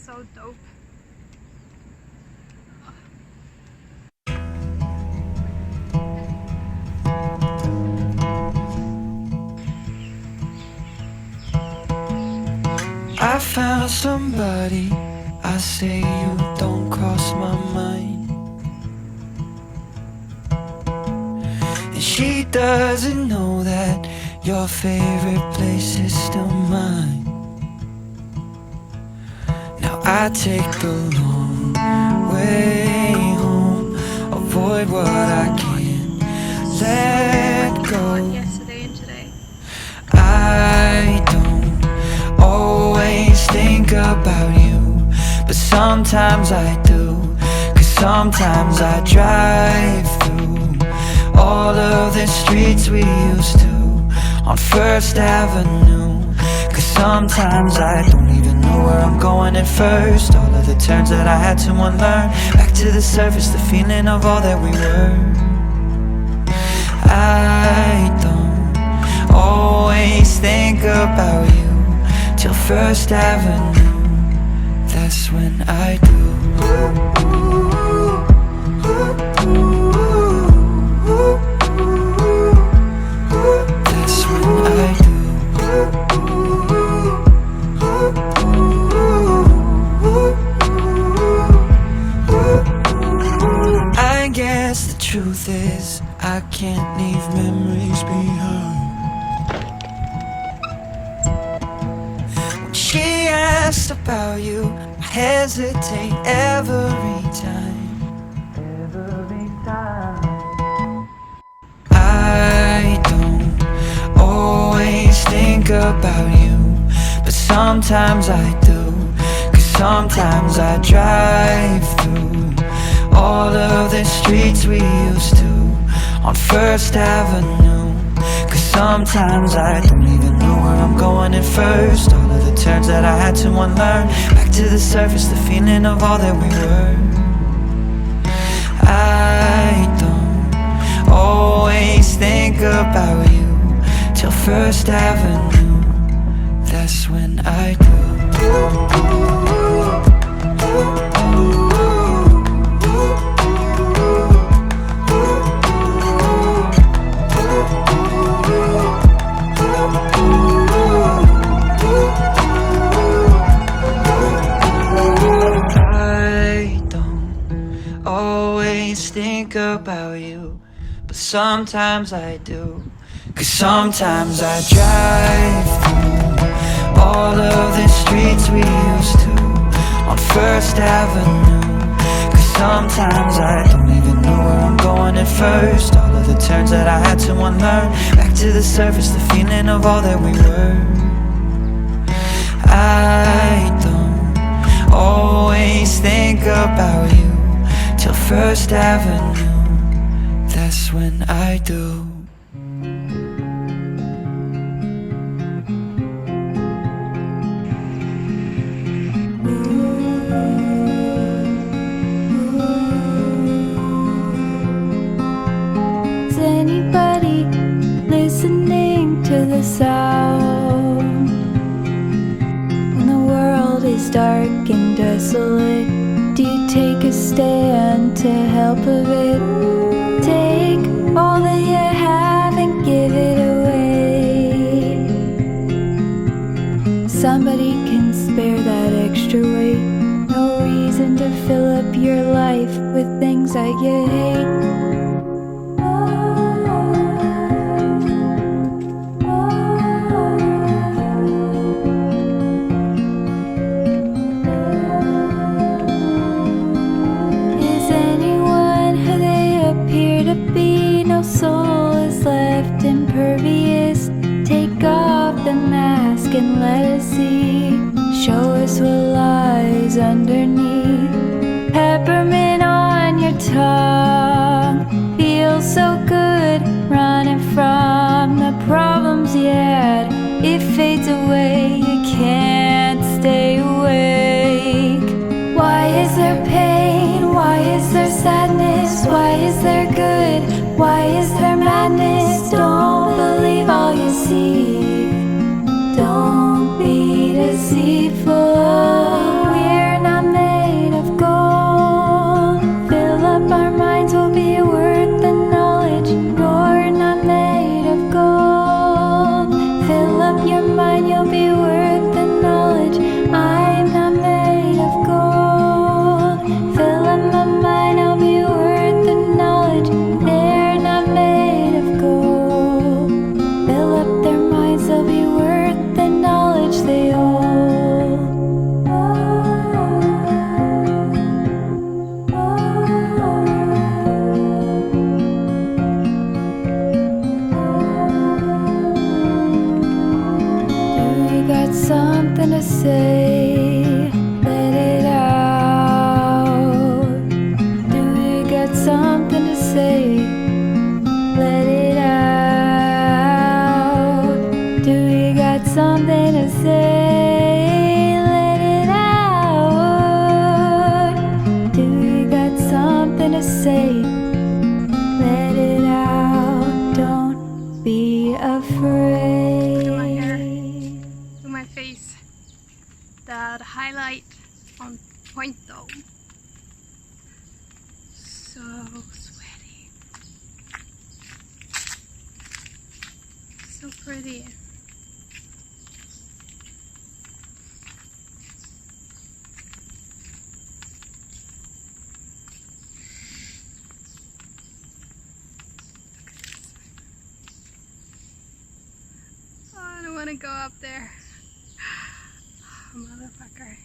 so dope. I found somebody, I say you don't cross my mind. And she doesn't know that your favorite place is still mine. Now I take the long way home, avoid what I can't let go. Yesterday and today. I don't always think about you, but sometimes I do. Cause sometimes I drive through all of the streets we used to on First Avenue. Cause sometimes I don't even know where I'm going at first. All of the turns that I had to unlearn, back to the surface, the feeling of all that we were. I don't always think about you till First Avenue, that's when I do. That's when I do. I guess the truth is I can't leave memories behind. When she asks about you, I hesitate every time. Every time. I don't always think about you, but sometimes I do. Cause sometimes I drive through all of the streets we used to on First Avenue. Cause sometimes I don't even know where I'm going at first. All of the turns that I had to unlearn, back to the surface, the feeling of all that we were. I don't always think about you till First Avenue, that's when I do. Think about you, but sometimes I do. Cause sometimes I drive through all of the streets we used to on First Avenue. Cause sometimes I don't even know where I'm going at first. All of the turns that I had to unlearn, back to the surface, the feeling of all that we were. I don't always think about you till First Avenue, that's when I do. Is anybody listening to the sound? When the world is dark and desolate, do you take a stand to help of it? Take all that you have and give it away. Somebody can spare that extra weight. No reason to fill up your life with things that you hate. Soul is left impervious. Take off the mask and let us see. Show us what lies underneath. Peppermint on your tongue feels so good. Running from the problems you had, it fades away. You can't stay awake. Why is there pain? Why is there sadness? Why is there good? Why is there madness? Don't believe all you see. Don't be deceitful. We're something to say, let it out. Do you got something to say? Let it out. Do you got something to say? Let it out. Don't be afraid. Do my hair, do my face. The highlight on point though. So sweaty. So pretty. Oh, I don't want to go up there. Motherfucker.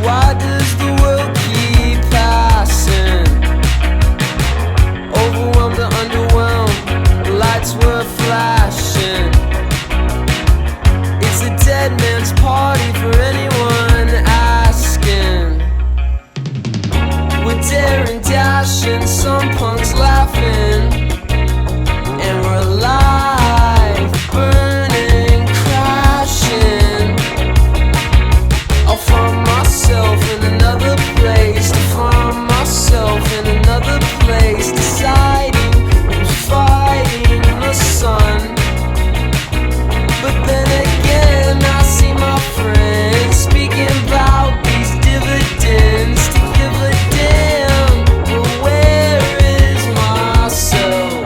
Why does the world keep passing? Overwhelmed or underwhelmed, the lights were flashing. It's a dead man's party for anyone asking. We're daring, dashing, some punks laughing, and we're alive, burning, crashing. I'll find myself in another place, to find myself in another place, deciding who's fighting the sun. But then again I see my friends speaking about these dividends, to give a damn, but where is myself?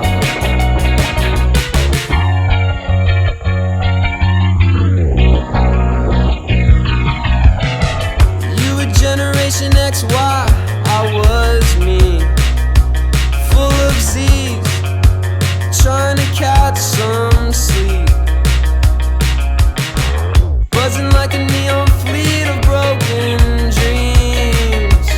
Generation X, Y, I was me, full of Z's, trying to catch some sleep, buzzing like a neon fleet of broken dreams,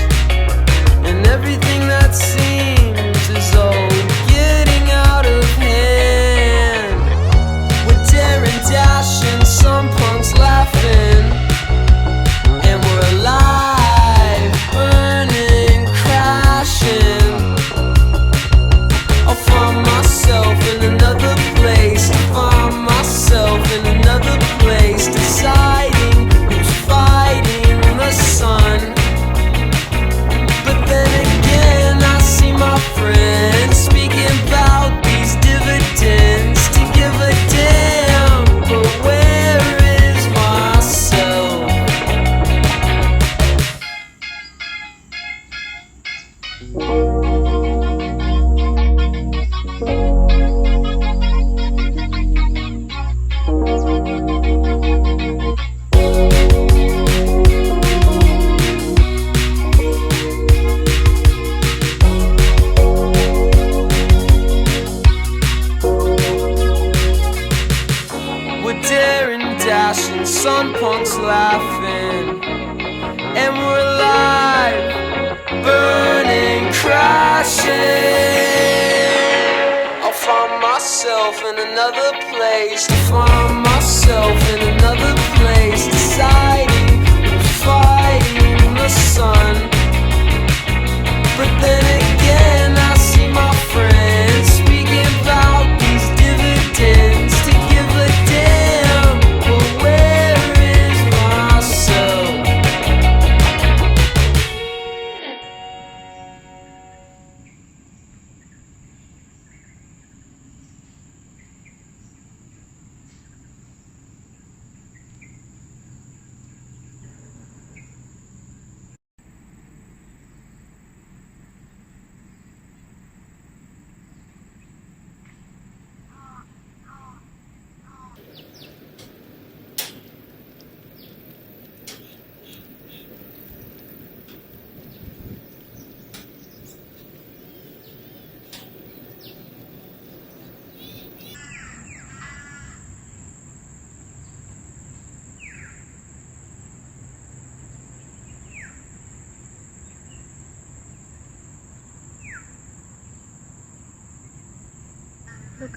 and everything that seems is all getting out of hand. We're daring, dashing, some punks laughing, and we're alive, burning, crashing. I'll find myself in another place, to find myself in another place, deciding who's fighting the sun. But then again I see my friends speaking about these dividends, to give a damn, but where is myself? We're daring, dashing, sun punks laughing, and we're alive, burning, crashing. I'll find myself in another place, to find myself in another place, deciding who's fighting the sun. But then again I see my friends speaking about these dividends, to give a damn, but where is myself?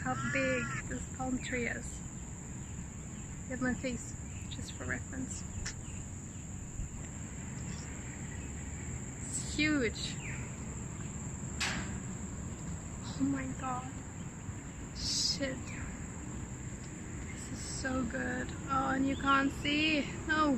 how big this palm tree is. Get my face, just for reference. It's huge. Oh my god. Shit. This is so good. Oh, and you can't see. No.